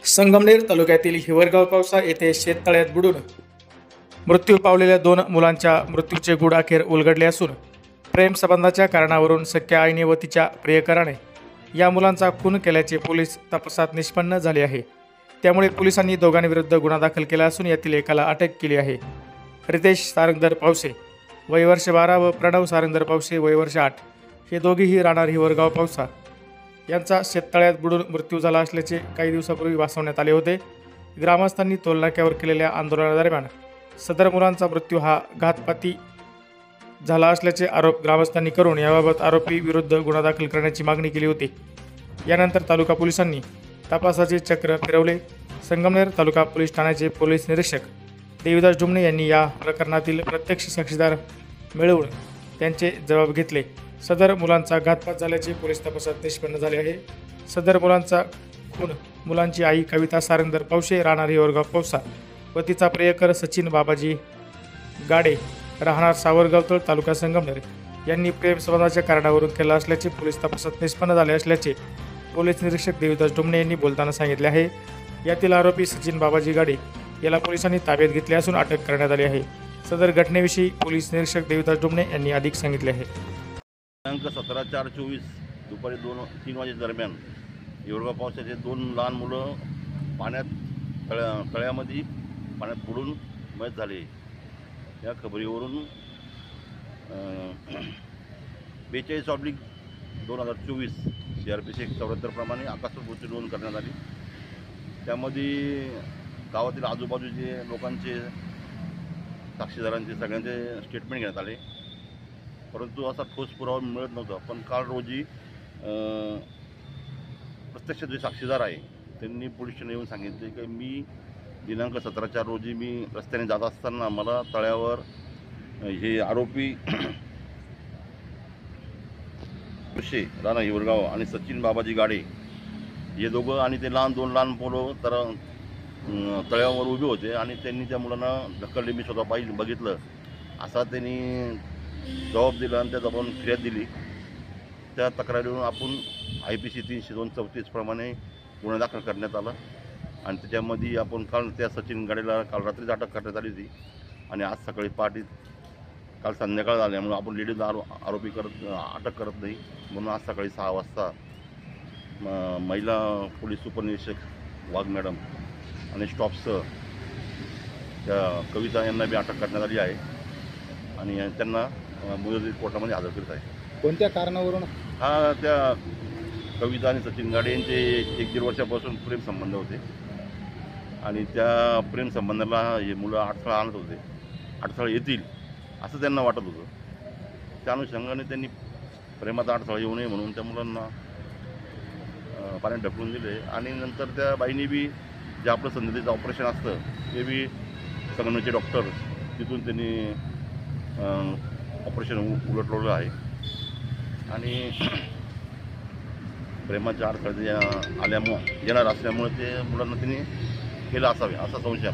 संगमनेर तालुक्यातील हिवरगाव पावसा येथे शेततळ्यात बुडून मृत्यू पावलेल्या 2 मुलांच्या मृत्यूचे गूढ अखेर उलगडले असून प्रेम संबंधाच्या कारणावरून सख्या आईने व तिच्या प्रियकराने या मुलांचा खून केल्याचे पोलीस तपासात निष्पन्न झाले आहे। त्यामुळे पोलिसांनी दोघांविरुद्ध गुन्हा दाखल केला असून यातील एकाला अटक केली आहे। रितेश सारंगधर पावसे वय वर्ष 12 व प्रणव सारंगधर पावसे वय वर्ष 8 हे दोघेही राहणार हिवरगाव पावसा यांचा शेततळ्यात बुडून मृत्यू झाला असल्याचे काही दिवसापूर्वी वाचवण्यात आले होते। ग्रामस्थांनी टोलनाक्यावर केलेल्या आंदोलनादरम्यान सदर मुलांचा मृत्यू हा घातपाती झाला असल्याचे आरोप ग्रामस्थांनी करून याबाबत आरोपी विरुद्ध गुन्हा दाखल करण्याची मागणी केली होती। यानंतर तालुका पोलिसांनी तपासाचे चक्र फिरवले। संगमनेर तालुका पोलीस ठाण्याचे पोलीस निरीक्षक देविदास डुमणे यांनी या प्रकरणातील प्रत्यक्ष साक्षीदार मिळवून त्यांचे जबाब घेतले। सदर मुलांचा घातपात झाल्याचे पोलीस तपासात निष्पन्न झाले आहे। सदर मुलांचा खून मुलांची आई कविता सारंगधर पावसे राहणार हिवरगाव पावसा व तिचा प्रियकर सचिन बाबाजी गाडे राहणार सावरगावतळ तालुका संगमनेर यांनी प्रेम संबंधाच्या कारणावरून केला असल्याचे पोलीस तपासात निष्पन्न झाले असल्याचे पोलीस निरीक्षक देविदास डुमणे यांनी बोलताना सांगितले आहे। यातील आरोपी सचिन बाबाजी गाडे याला पोलिसांनी ताब्यात घेतले असून अटक करण्यात आली आहे। सदर घटनेविषयी पोलीस निरीक्षक देविदास डुमणे यांनी अधिक सांगितले आहे। दिनांक 17/4/24 दुपारी 2-3 वाजे दरम्यान हिवरगाव पावसाचे 2 लहान मुलं तळ्यामध्ये पाण्यात बुडून मयत झाले। या खबरीवरून 42/2024 CRPC 174 प्रमाणे आकस्मिक मृत्यू नोंद करण्यात आली। त्यामध्ये गावातील आजूबाजूचे लोकांचे साक्षीदारांचे सगळ्यांचे स्टेटमेंट घेण्यात आले, परंतु असा ठोस पुरावा मिळत नव्हता। पण काल रोजी प्रत्यक्ष जे साक्षीदार आहे त्यांनी पोलीस स्टेशनला येऊन सांगितले की मी दिनांक 17/4 रोजी मी रस्त्याने जात असताना मला तळ्यावर हे आरोपी राणा हिवरगाव आणि सचिन बाबाजी गाडे हे दोघं आणि ते 2 लहान पोरं तर तळ्यावर उभे होते आणि त्यांनी त्या मुलांना ढकलले। मी स्वतः बघितलं असा त्यांनी जबाब दिला आणि त्या जबाबाने फिर्याद दिली। त्या तक्रारीवरून आपण IPC 302-34 प्रमाणे गुन्हा दाखल करण्यात आला आणि त्याच्यामध्ये आपण काल त्या सचिन गाडेला काल रात्रीच अटक करण्यात आली होती आणि आज सकाळी पहाटे काल संध्याकाळ झाल्यामुळे आपण लेडीज आरोपी अटक करत नाही, म्हणून आज सकाळी 6 वाजता महिला पोलीस उपनिरीक्षक वाघ मॅडम आणि स्टॉपसह त्या कविता यांना बी अटक करण्यात आली आहे आणि त्यांना मुदत कोर्टामध्ये हजर करत आहे। कोणत्या कारणावरून? हा त्या कविता आणि सचिन गाडे यांचे 1-1.5 वर्षापासून प्रेम संबंध होते आणि त्या प्रेम संबंधाला हे मुलं अडथळा आणत होते, अडथळा येतील असं त्यांना वाटत होतं। त्या अनुषंगाने त्यांनी प्रेमात अडथळा येऊ नये म्हणून त्या मुलांना पाण्यात ढकलून दिले आणि नंतर त्या बाईंनी बी जे आपलं संधिचं ऑपरेशन असतं ते बी संगमनेरचे डॉक्टर तिथून त्यांनी ऑपरेशन उलटवलं आहे आणि प्रेमाच्या अडथळे येणार असल्यामुळे ते मुलांना त्यांनी केलं असावे असा संशय